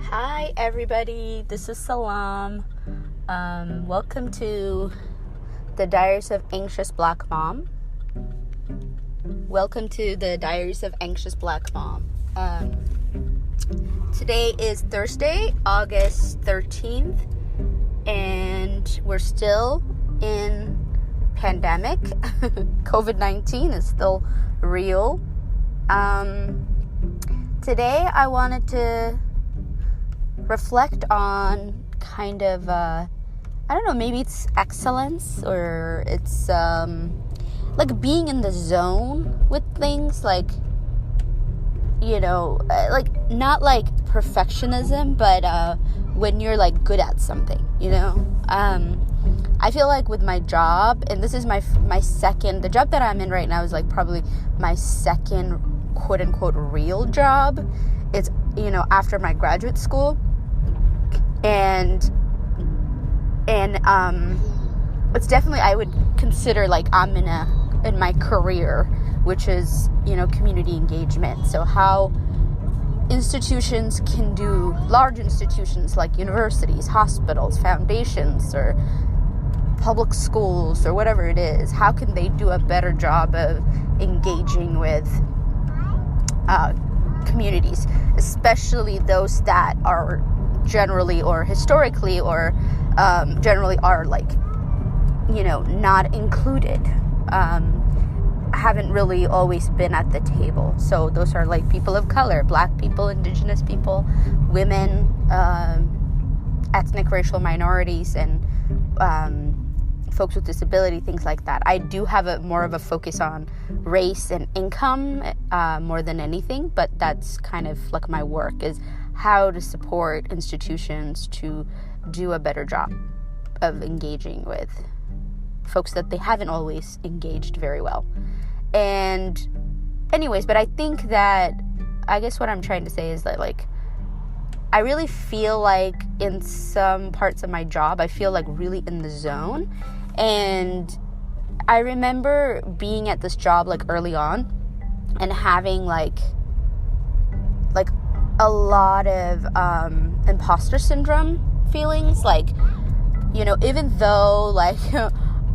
Hi everybody, this is Salam. Welcome to the Diaries of Anxious Black Mom. Today is Thursday, August 13th, and we're still in pandemic. COVID-19 is still real. Today I wanted to reflect on kind of, I don't know, maybe it's excellence or it's like being in the zone with things, like, like not like perfectionism, but when you're like good at something, I feel like with my job, and this is my second, the job that I'm in right now is like probably my second quote unquote real job. It's, after my graduate school. And it's definitely, I would consider like I'm in my career, which is, community engagement. So how institutions can do, large institutions like universities, hospitals, foundations, or public schools, or whatever it is, how can they do a better job of engaging with communities, especially those that are generally or historically or generally are like, not included, haven't really always been at the table. So those are like people of color, Black people, Indigenous people, women, ethnic racial minorities, and folks with disability, things like that. I do have more of a focus on race and income more than anything, but that's kind of like my work, is how to support institutions to do a better job of engaging with folks that they haven't always engaged very well. And anyways, but I think that, I guess what I'm trying to say is that, like, I really feel like in some parts of my job, I feel like really in the zone. And I remember being at this job like early on and having like a lot of imposter syndrome feelings, like, even though like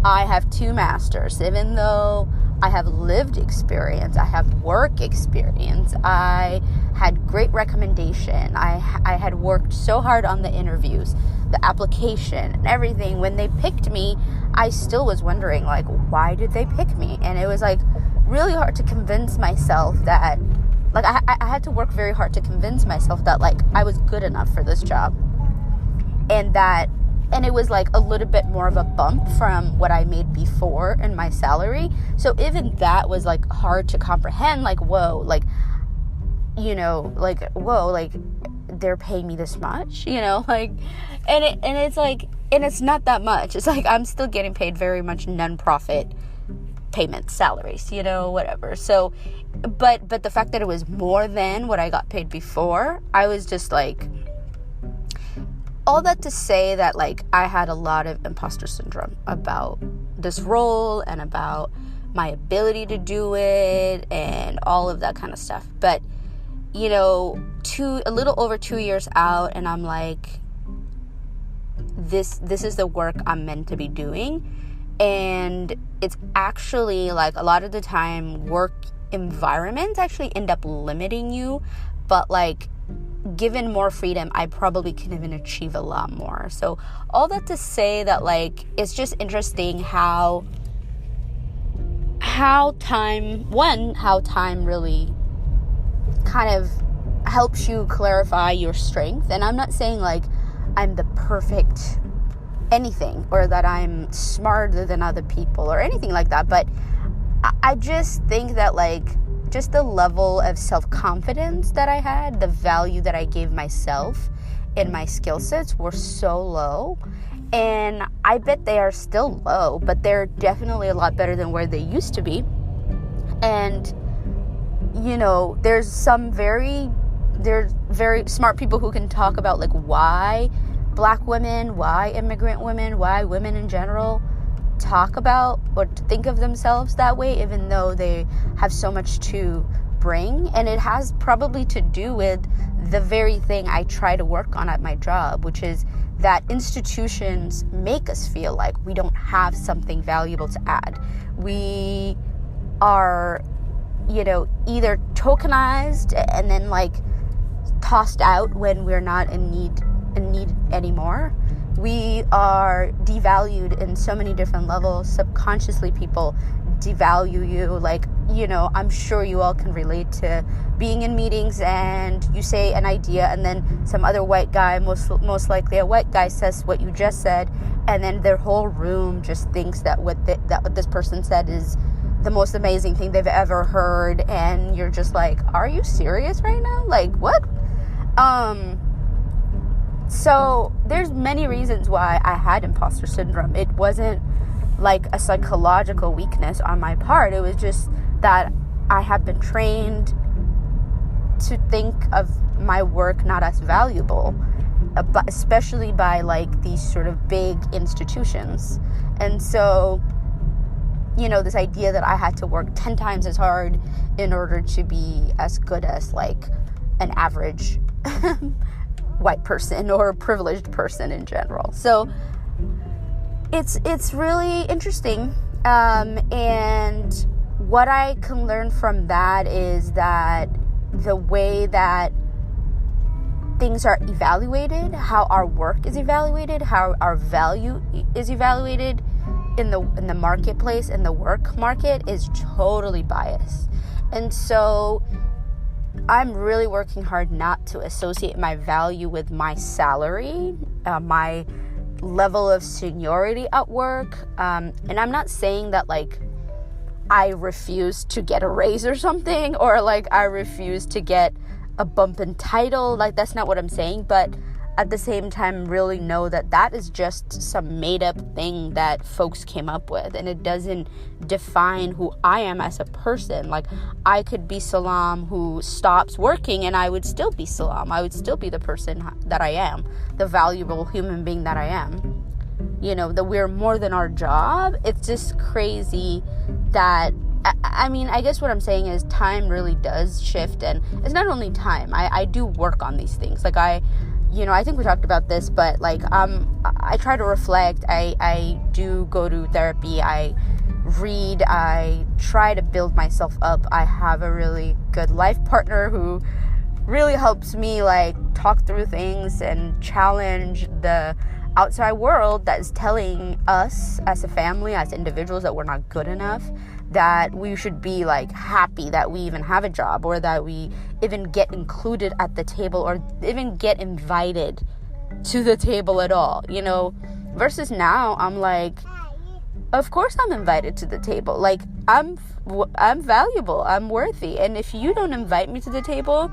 I have 2 masters, even though I have lived experience, I have work experience, I had great recommendation, I had worked so hard on the interviews, the application, and everything. When they picked me, I still was wondering, like, why did they pick me? And it was like really hard to convince myself that, like, I had to work very hard to convince myself that, like, I was good enough for this job. And it was, like, a little bit more of a bump from what I made before in my salary. So even that was, like, hard to comprehend. Like, whoa, like, whoa, like, they're paying me this much, like, and it's, like, and it's not that much. It's, like, I'm still getting paid very much non-profit payment salaries, whatever. So, but the fact that it was more than what I got paid before, I was just like, all that to say that, like, I had a lot of imposter syndrome about this role and about my ability to do it and all of that kind of stuff. But, a little over 2 years out, and I'm like, this is the work I'm meant to be doing. And it's actually, like, a lot of the time work environments actually end up limiting you, but, like, given more freedom, I probably can even achieve a lot more. So all that to say that, like, it's just interesting how time really kind of helps you clarify your strength. And I'm not saying like I'm the perfect anything or that I'm smarter than other people or anything like that, but I just think that, like, just the level of self-confidence that I had, the value that I gave myself and my skill sets were so low. And I bet they are still low, but they're definitely a lot better than where they used to be. And, there's very smart people who can talk about, like, why Black women, why immigrant women, why women in general talk about or think of themselves that way, even though they have so much to bring, and it has probably to do with the very thing I try to work on at my job, which is that institutions make us feel like we don't have something valuable to add. We are, either tokenized and then like tossed out when we're not in need anymore. We are devalued in so many different levels. Subconsciously, people devalue you. Like, I'm sure you all can relate to being in meetings and you say an idea and then some other white guy, most likely a white guy, says what you just said, and then their whole room just thinks that what this person said is the most amazing thing they've ever heard, and you're just like, are you serious right now? Like, what? So there's many reasons why I had imposter syndrome. It wasn't like a psychological weakness on my part. It was just that I have been trained to think of my work not as valuable, but especially by like these sort of big institutions. And so, this idea that I had to work 10 times as hard in order to be as good as like an average white person or a privileged person in general. So it's really interesting. And what I can learn from that is that the way that things are evaluated, how our work is evaluated, how our value is evaluated in the marketplace, in the work market, is totally biased. And so I'm really working hard not to associate my value with my salary, my level of seniority at work. And I'm not saying that like I refuse to get a raise or something, or like I refuse to get a bump in title. Like, that's not what I'm saying. But at the same time, really know that is just some made up thing that folks came up with, and it doesn't define who I am as a person. Like, I could be Salam who stops working and I would still be Salam. I would still be the person that I am, the valuable human being that I am. That we're more than our job. It's just crazy that, I guess what I'm saying is time really does shift, and it's not only time. I do work on these things. Like, I think we talked about this, but like, I try to reflect. I do go to therapy. I read. I try to build myself up. I have a really good life partner who really helps me like talk through things and challenge the outside world that is telling us as a family, as individuals, that we're not good enough, that we should be like happy that we even have a job, or that we even get included at the table, or even get invited to the table at all, versus now I'm like, of course I'm invited to the table. Like, I'm valuable, I'm worthy, and if you don't invite me to the table,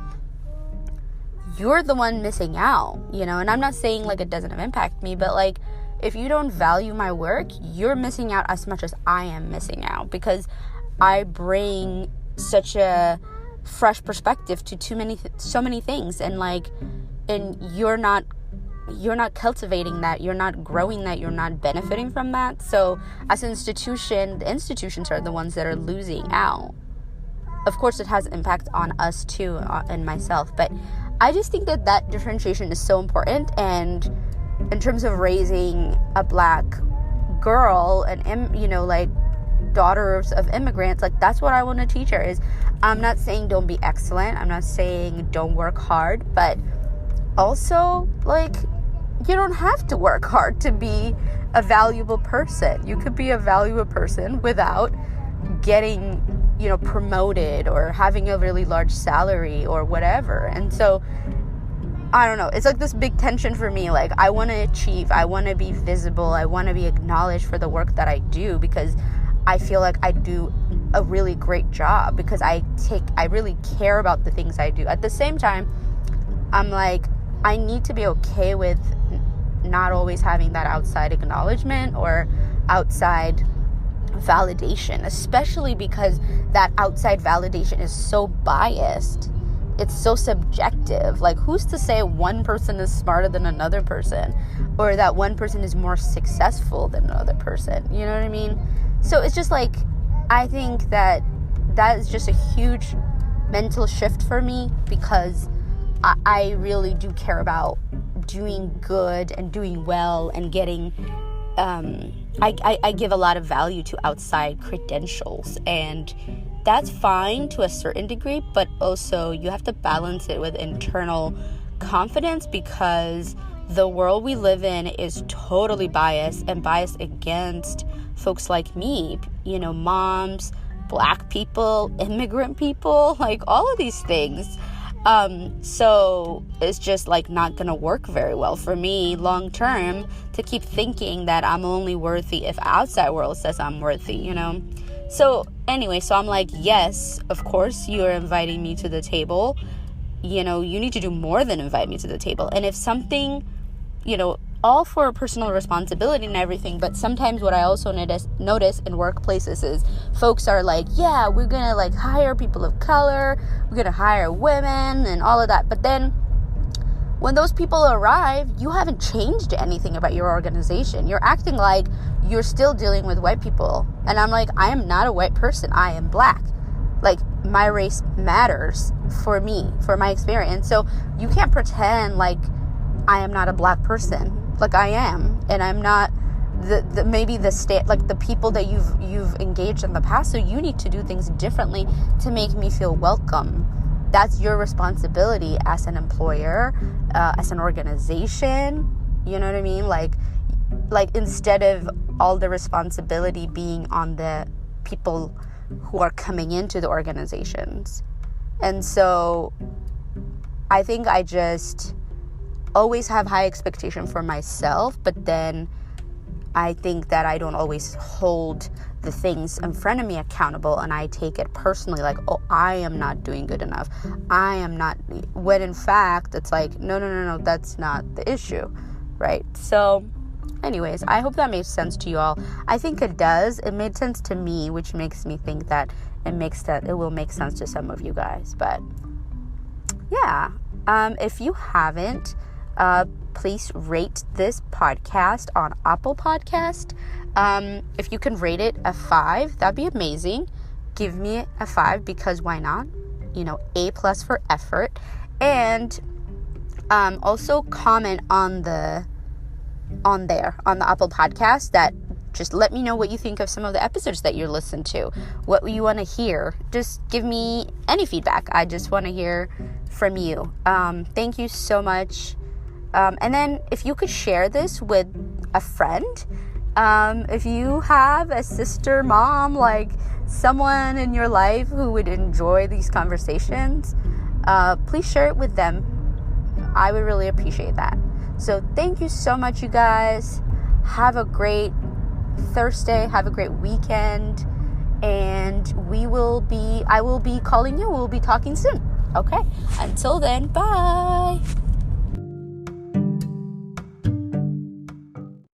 you're the one missing out, and I'm not saying like it doesn't impact me, but like, if you don't value my work, you're missing out as much as I am missing out, because I bring such a fresh perspective to so many things, and you're not cultivating that, you're not growing that, you're not benefiting from that. So as an institution, the institutions are the ones that are losing out. Of course, it has impact on us too, and myself, but I just think that differentiation is so important. And in terms of raising a black girl and daughters of immigrants, like, that's what I want to teach her. Is, I'm not saying don't be excellent, I'm not saying don't work hard, but also, like, you don't have to work hard to be a valuable person. You could be a valuable person without getting promoted or having a really large salary or whatever. And so I don't know, it's like this big tension for me. Like, I want to achieve, I want to be visible, I want to be acknowledged for the work that I do, because I feel like I do a really great job, because I really care about the things I do. At the same time, I'm like, I need to be okay with not always having that outside acknowledgement or outside validation, especially because that outside validation is so biased. It's so subjective. Like, who's to say one person is smarter than another person, or that one person is more successful than another person? You know what I mean? So it's just like, I think that is just a huge mental shift for me, because I really do care about doing good and doing well and getting, I give a lot of value to outside credentials, and that's fine to a certain degree, but also you have to balance it with internal confidence, because the world we live in is totally biased, and biased against folks like me, moms, Black people, immigrant people, like all of these things. So it's just like not gonna work very well for me long term to keep thinking that I'm only worthy if outside world says I'm worthy, So anyway, so I'm like, yes, of course you're inviting me to the table. You need to do more than invite me to the table. And if something, all for personal responsibility and everything, but sometimes what I also notice in workplaces is folks are like, yeah, we're gonna like hire people of color, we're gonna hire women and all of that, but then when those people arrive, you haven't changed anything about your organization. You're acting like you're still dealing with white people, and I'm like, I am not a white person, I am Black. Like, my race matters for me, for my experience. So you can't pretend like I am not a Black person. Like, I am, and I'm not maybe the people that you've engaged in the past. So you need to do things differently to make me feel welcome. That's your responsibility as an employer, as an organization. You know what I mean? Like instead of all the responsibility being on the people who are coming into the organizations. And so I think I just always have high expectation for myself, but then I think that I don't always hold the things in front of me accountable, and I take it personally, like, oh, I am not doing good enough, I am not, when in fact it's like, no, that's not the issue, right? So anyways, I hope that made sense to you all. I think it does. It made sense to me, which makes me think that it will make sense to some of you guys. But yeah, if you haven't, please rate this podcast on Apple Podcast. If you can rate it a 5, that'd be amazing. Give me a 5, because why not? A+ for effort. And also comment on the Apple Podcast, that just let me know what you think of some of the episodes that you listen to, what you want to hear. Just give me any feedback. I just want to hear from you. Thank you so much. And then if you could share this with a friend, if you have a sister, mom, like someone in your life who would enjoy these conversations, please share it with them. I would really appreciate that. So thank you so much, you guys. Have a great Thursday. Have a great weekend. And I will be calling you. We'll be talking soon. Okay. Until then, bye.